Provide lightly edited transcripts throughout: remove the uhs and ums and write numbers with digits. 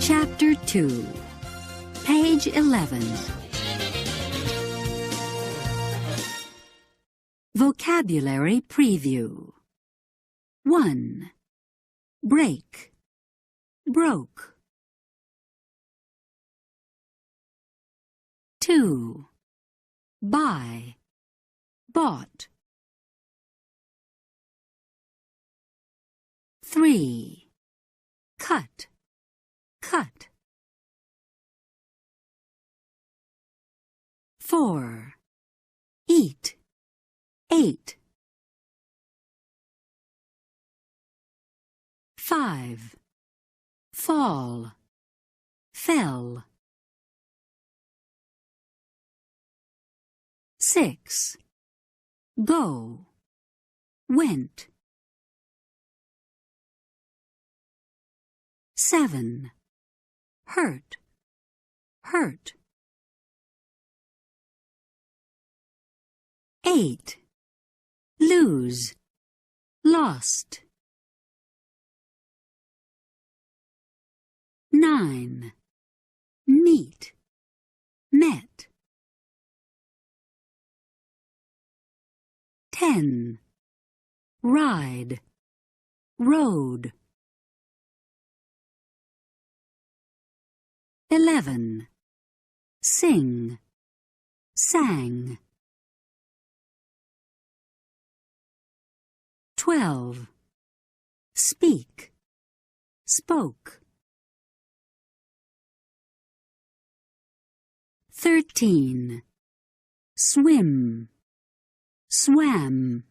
Chapter 2, Page 11. Vocabulary Preview. 1. Break, broke. 2. Buy, bought. 3. Cut, cut. 4. Eat, ate. 5. Fall, fell. 6. Go, went. 7. Hurt, hurt. 8. Lose, lost. 9. Meet, met. 10. Ride, rode. 11. Sing, sang. 12. Speak, spoke. 13. Swim, swam.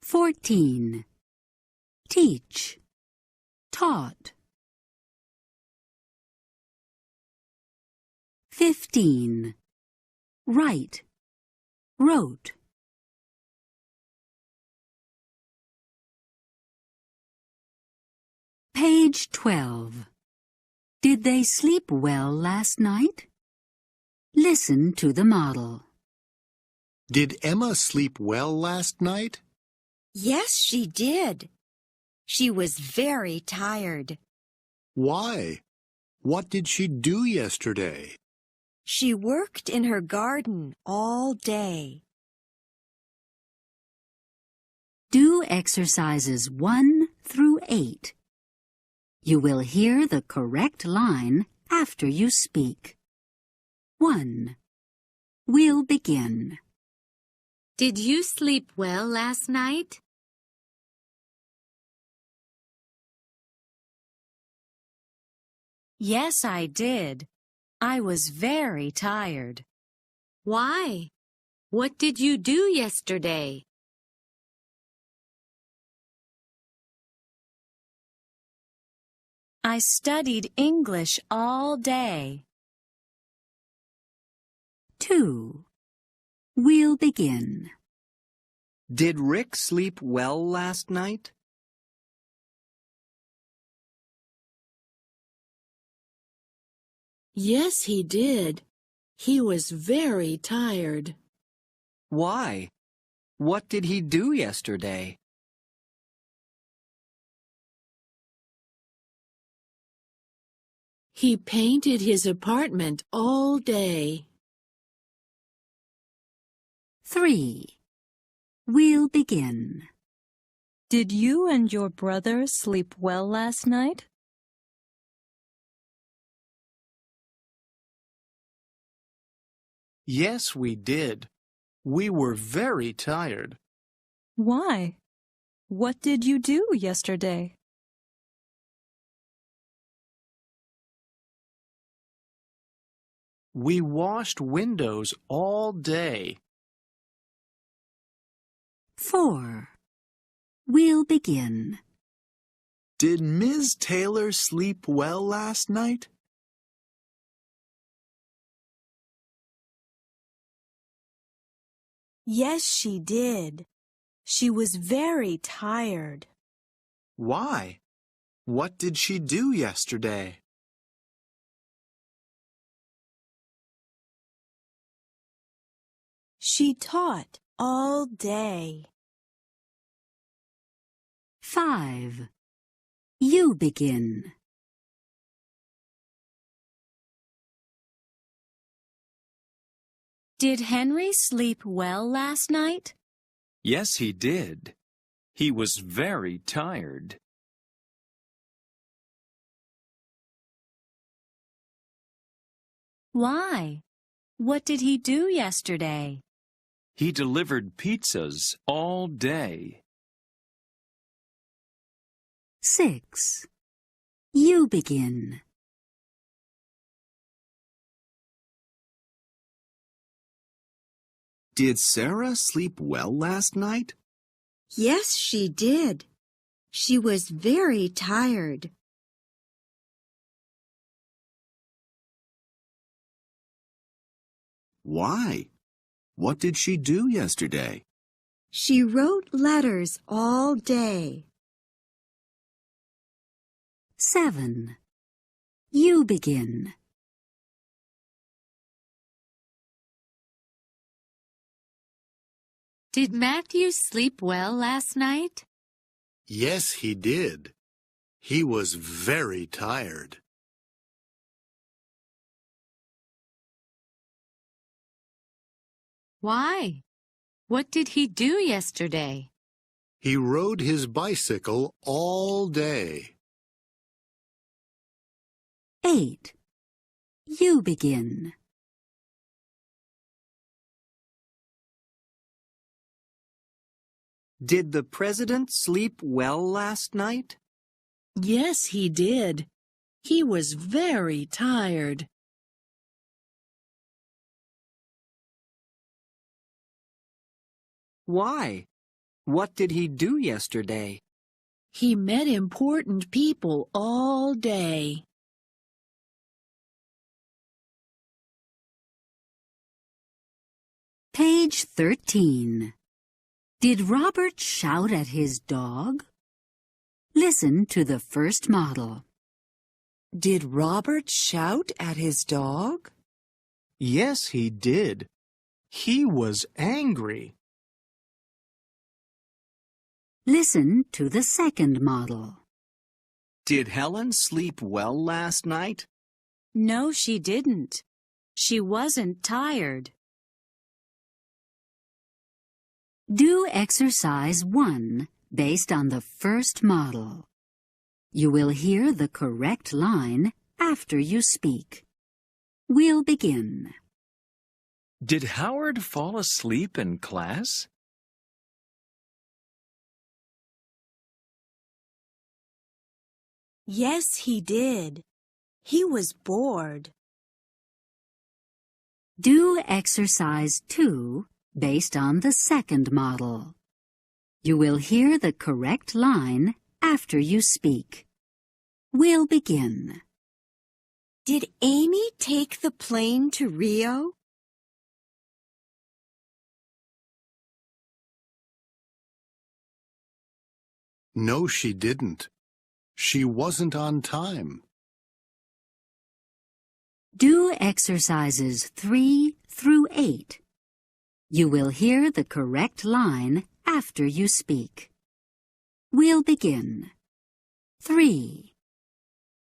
14. Teach, taught. 15. Write, wrote. Page 12. Did they sleep well last night? Listen to the model. Did Emma sleep well last night? Yes, she did. She was very tired. Why? What did she do yesterday? She worked in her garden all day. Do exercises 1 through 8. You will hear the correct line after you speak. 1. We'll begin. Did you sleep well last night? Yes, I did. I was very tired. Why? What did you do yesterday? I studied English all day. 2. We'll begin. Did Rick sleep well last night? Yes, he did. He was very tired. Why? What did he do yesterday? He painted his apartment all day. 3. We'll begin. Did you and your brother sleep well last night? Yes, we did. We were very tired. Why? What did you do yesterday? We washed windows all day. 4. We'll begin. Did Ms. Taylor sleep well last night? Yes, she did. She was very tired. Why? What did she do yesterday? She taught all day. 5. You begin. Did Henry sleep well last night? Yes, he did. He was very tired. Why? What did he do yesterday? He delivered pizzas all day. 6. You begin. Did Sarah sleep well last night? Yes, she did. She was very tired. Why? What did she do yesterday? She wrote letters all day. 7. You begin. Did Matthew sleep well last night? Yes, he did. He was very tired. Why? What did he do yesterday? He rode his bicycle all day. 8. You begin. Did the president sleep well last night? Yes, he did. He was very tired. Why? What did he do yesterday? He met important people all day. Page 13. Did Robert shout at his dog? Listen to the first model. Did Robert shout at his dog? Yes, he did. He was angry. Listen to the second model. Did Helen sleep well last night? No, she didn't. She wasn't tired. Do exercise 1 based on the first model. You will hear the correct line after you speak. We'll begin. Did Howard fall asleep in class? Yes, he did. He was bored. Do exercise 2 based on the second model. You will hear the correct line after you speak. We'll begin. Did Amy take the plane to Rio? No, she didn't. She wasn't on time. Do exercises 3 through 8. You will hear the correct line after you speak. We'll begin. 3.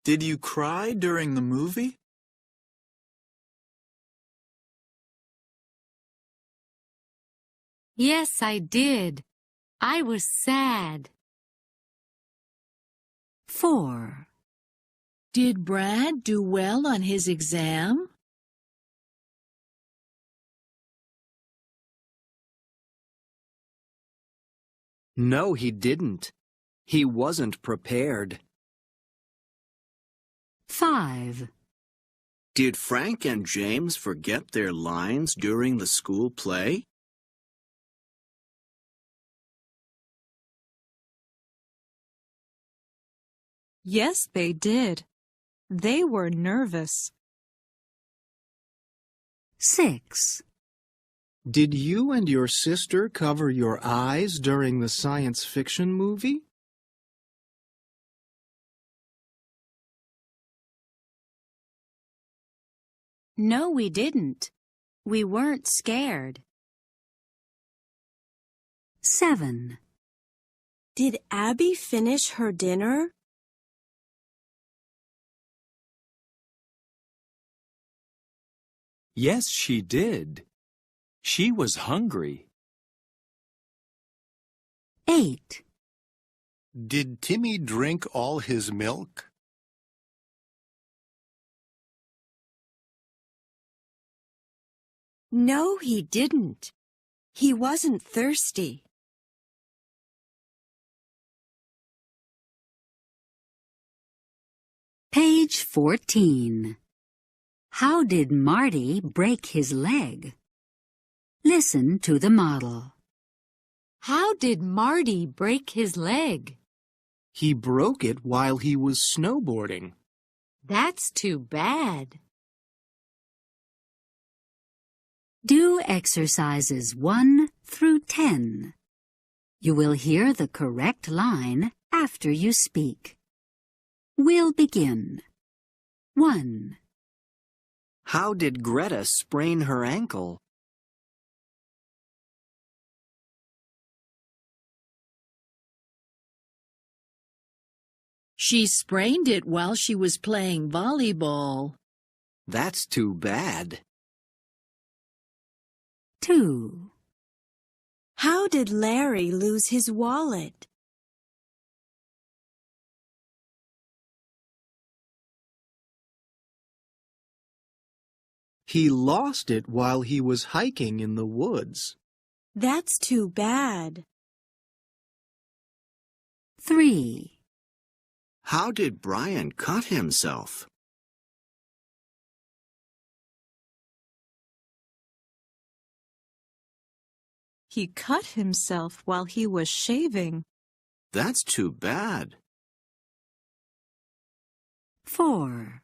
Did you cry during the movie? Yes, I did. I was sad. 4. Did Brad do well on his exam? No, he didn't. He wasn't prepared. 5. Did Frank and James forget their lines during the school play? Yes, they did. They were nervous. 6. Did you and your sister cover your eyes during the science fiction movie? No, we didn't. We weren't scared. 7. Did Abby finish her dinner? Yes, she did. She was hungry. 8. Did Timmy drink all his milk? No, he didn't. He wasn't thirsty. Page 14. How did Marty break his leg? Listen to the model. How did Marty break his leg? He broke it while he was snowboarding. That's too bad. Do exercises 1 through 10. You will hear the correct line after you speak. We'll begin. 1. How did Greta sprain her ankle? She sprained it while she was playing volleyball. That's too bad. 2. How did Larry lose his wallet? He lost it while he was hiking in the woods. That's too bad. 3. How did Brian cut himself? He cut himself while he was shaving. That's too bad. 4.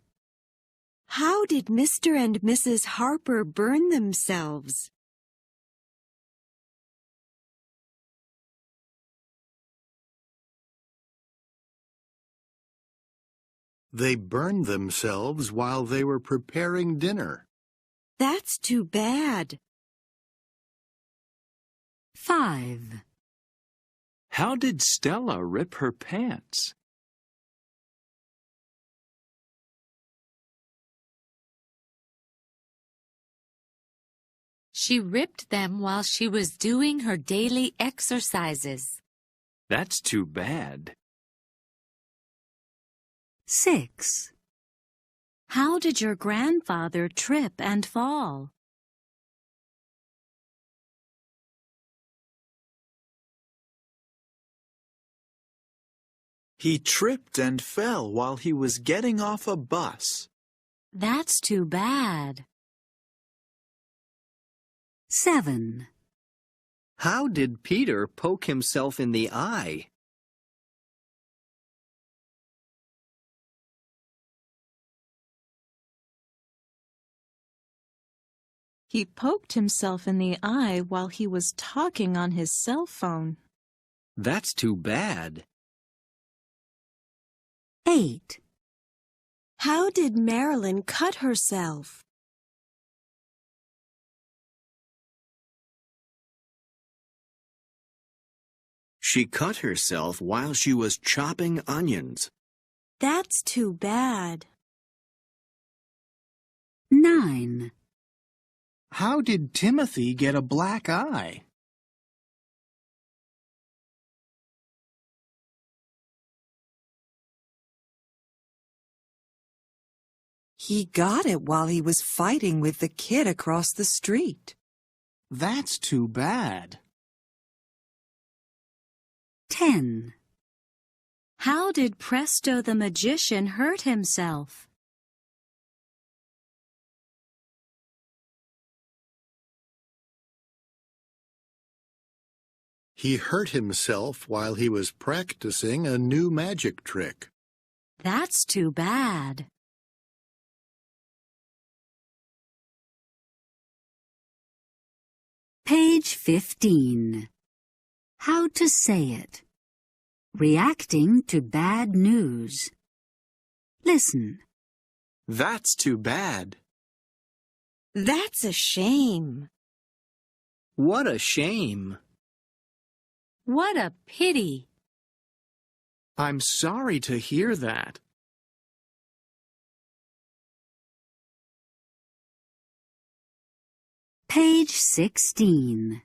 How did Mr. and Mrs. Harper burn themselves? They burned themselves while they were preparing dinner. That's too bad. 5. How did Stella rip her pants? She ripped them while she was doing her daily exercises. That's too bad. 6. How did your grandfather trip and fall? He tripped and fell while he was getting off a bus. That's too bad. 7. How did Peter poke himself in the eye? He poked himself in the eye while he was talking on his cell phone. That's too bad. 8. How did Marilyn cut herself? She cut herself while she was chopping onions. That's too bad. 9. How did Timothy get a black eye? He got it while he was fighting with the kid across the street. That's too bad. 10. How did Presto the magician hurt himself? He hurt himself while he was practicing a new magic trick. That's too bad. Page 15. How to say it. Reacting to bad news. Listen. That's too bad. That's a shame. What a shame. What a pity. I'm sorry to hear that. Page 16.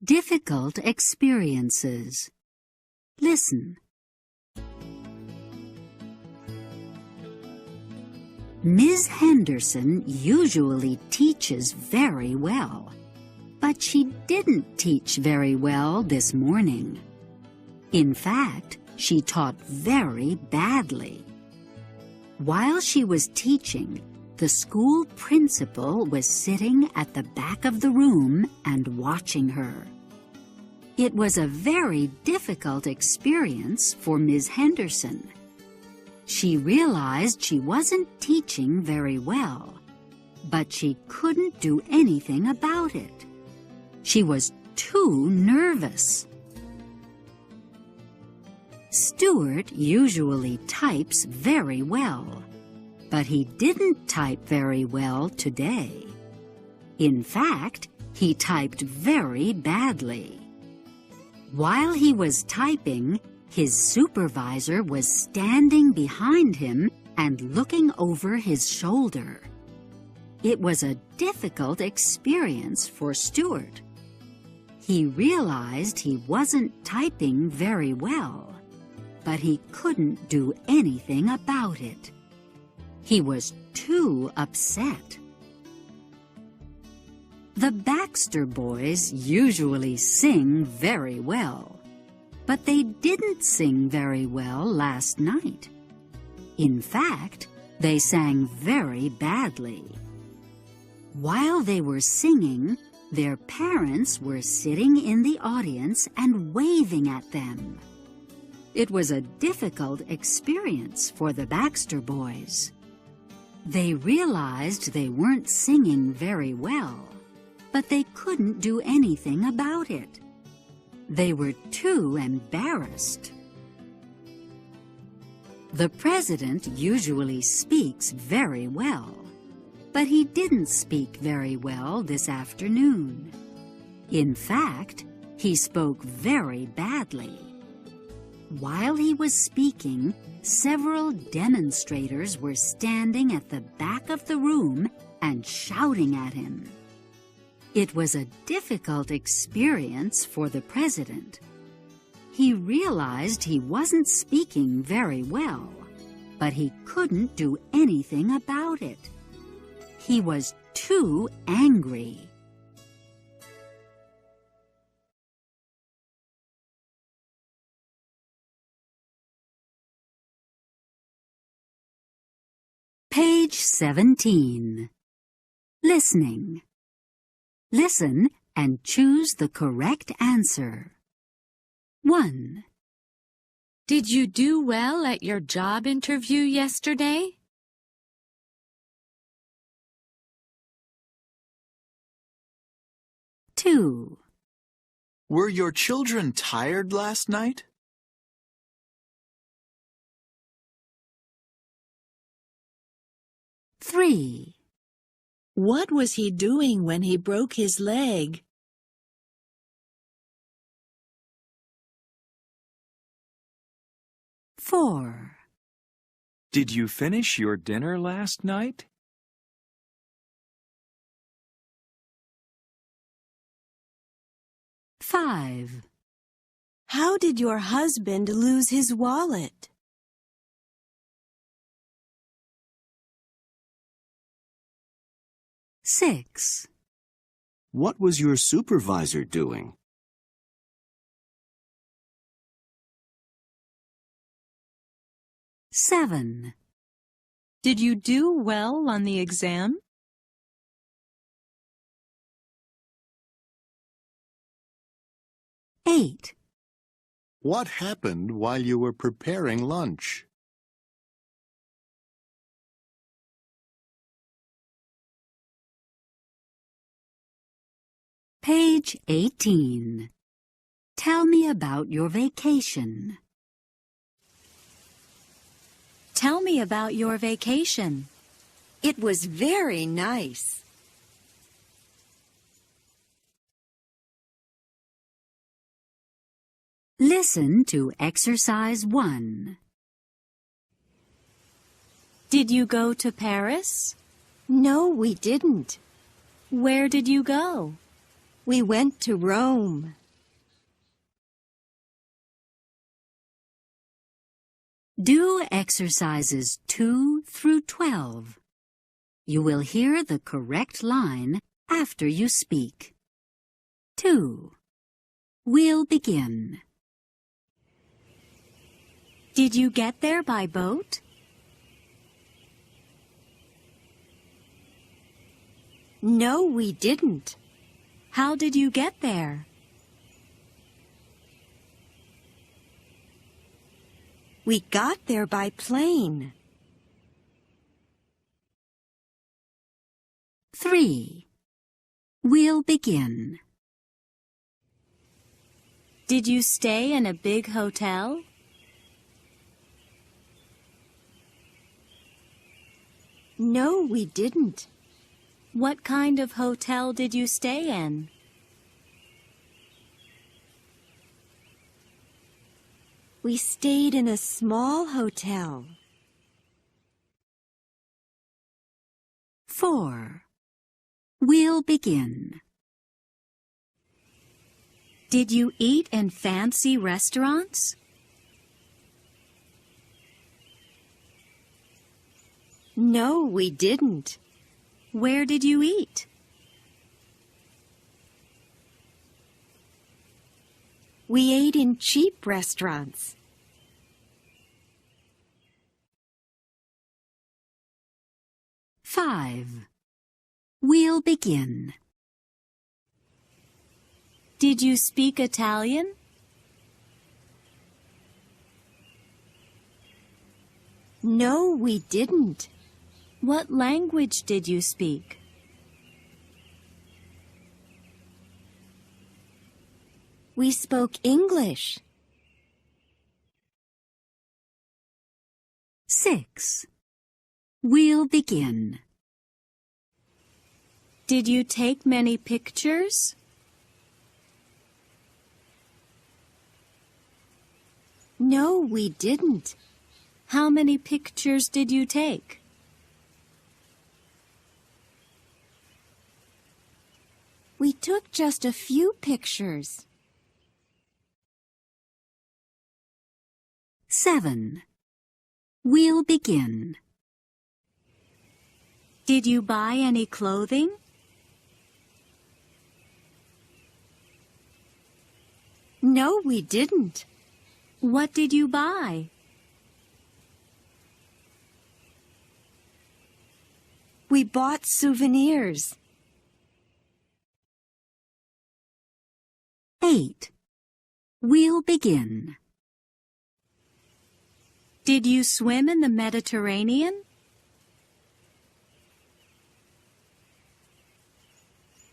Difficult experiences. Listen. Ms. Henderson usually teaches very well, but she didn't teach very well this morning. In fact, she taught very badly. While she was teaching, the school principal was sitting at the back of the room and watching her. It was a very difficult experience for Ms. Henderson. She realized she wasn't teaching very well, but she couldn't do anything about it. She was too nervous. Stuart usually types very well, but he didn't type very well today. In fact, he typed very badly. While he was typing, his supervisor was standing behind him and looking over his shoulder. It was a difficult experience for Stuart. He realized he wasn't typing very well, but he couldn't do anything about it. He was too upset. The Baxter boys usually sing very well, but they didn't sing very well last night. In fact, they sang very badly. While they were singing, their parents were sitting in the audience and waving at them. It was a difficult experience for the Baxter boys. They realized they weren't singing very well, but they couldn't do anything about it. They were too embarrassed. The president usually speaks very well, but he didn't speak very well this afternoon. In fact, he spoke very badly. While he was speaking, several demonstrators were standing at the back of the room and shouting at him. It was a difficult experience for the president. He realized he wasn't speaking very well, but he couldn't do anything about it. He was too angry. Page 17. Listening. Listen and choose the correct answer. 1. Did you do well at your job interview yesterday? 2. Were your children tired last night? 3. What was he doing when he broke his leg? 4. Did you finish your dinner last night? 5. How did your husband lose his wallet? 6. What was your supervisor doing? 7. Did you do well on the exam? 8. What happened while you were preparing lunch? 18. Tell me about your vacation. Tell me about your vacation. It was very nice. Listen to Exercise 1. Did you go to Paris? No, we didn't. Where did you go? We went to Rome. Do exercises 2 through 12. You will hear the correct line after you speak. 2. We'll begin. Did you get there by boat? No, we didn't. How did you get there? We got there by plane. 3. We'll begin. Did you stay in a big hotel? No, we didn't. What kind of hotel did you stay in? We stayed in a small hotel. 4. We'll begin. Did you eat in fancy restaurants? No, we didn't. Where did you eat? We ate in cheap restaurants. 5. We'll begin. Did you speak Italian? No, we didn't. What language did you speak? We spoke English. 6. We'll begin. Did you take many pictures? No, we didn't. How many pictures did you take? We took just a few pictures. 7. We'll begin. Did you buy any clothing? No, we didn't. What did you buy? We bought souvenirs. 8. We'll begin. Did you swim in the Mediterranean?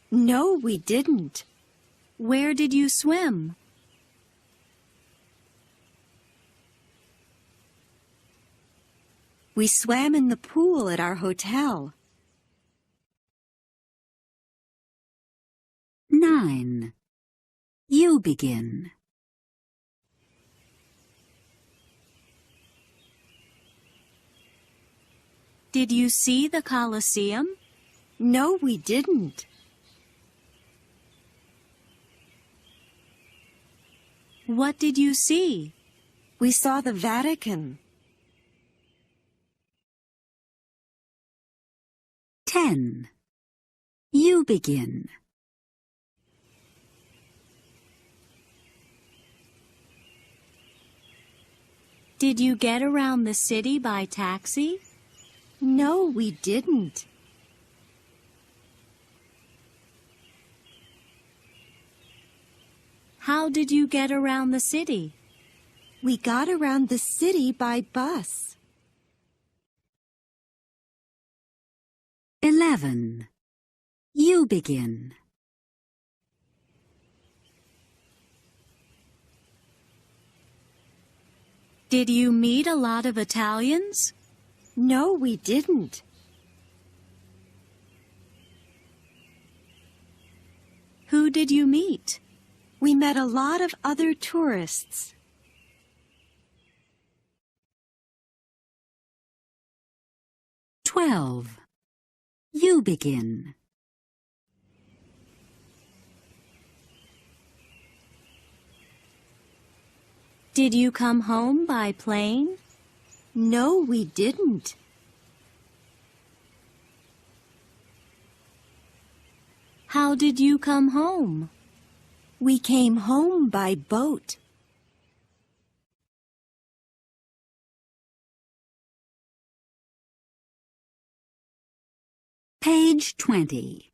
No, we didn't. Where did you swim? We swam in the pool at our hotel. 9. You begin. Did you see the Colosseum? No, we didn't. What did you see? We saw the Vatican. 10. You begin. Did you get around the city by taxi? No, we didn't. How did you get around the city? We got around the city by bus. 11. You begin. Did you meet a lot of Italians? No, we didn't. Who did you meet? We met a lot of other tourists. 12. You begin. Did you come home by plane? No, we didn't. How did you come home? We came home by boat. Page 20.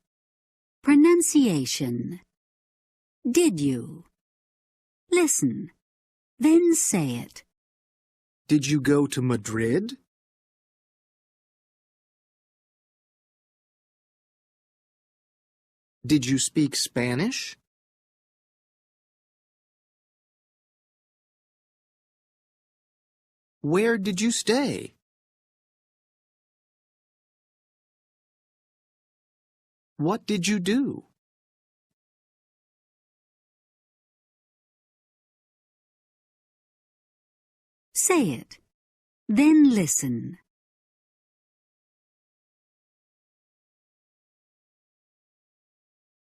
Pronunciation. Did you? Listen, then say it. Did you go to Madrid? Did you speak Spanish? Where did you stay? What did you do? Say it. Then listen.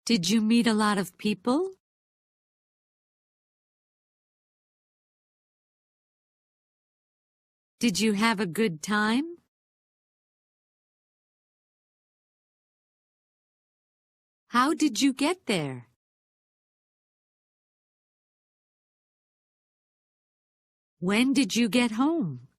Did you meet a lot of people? Did you have a good time? How did you get there? When did you get home?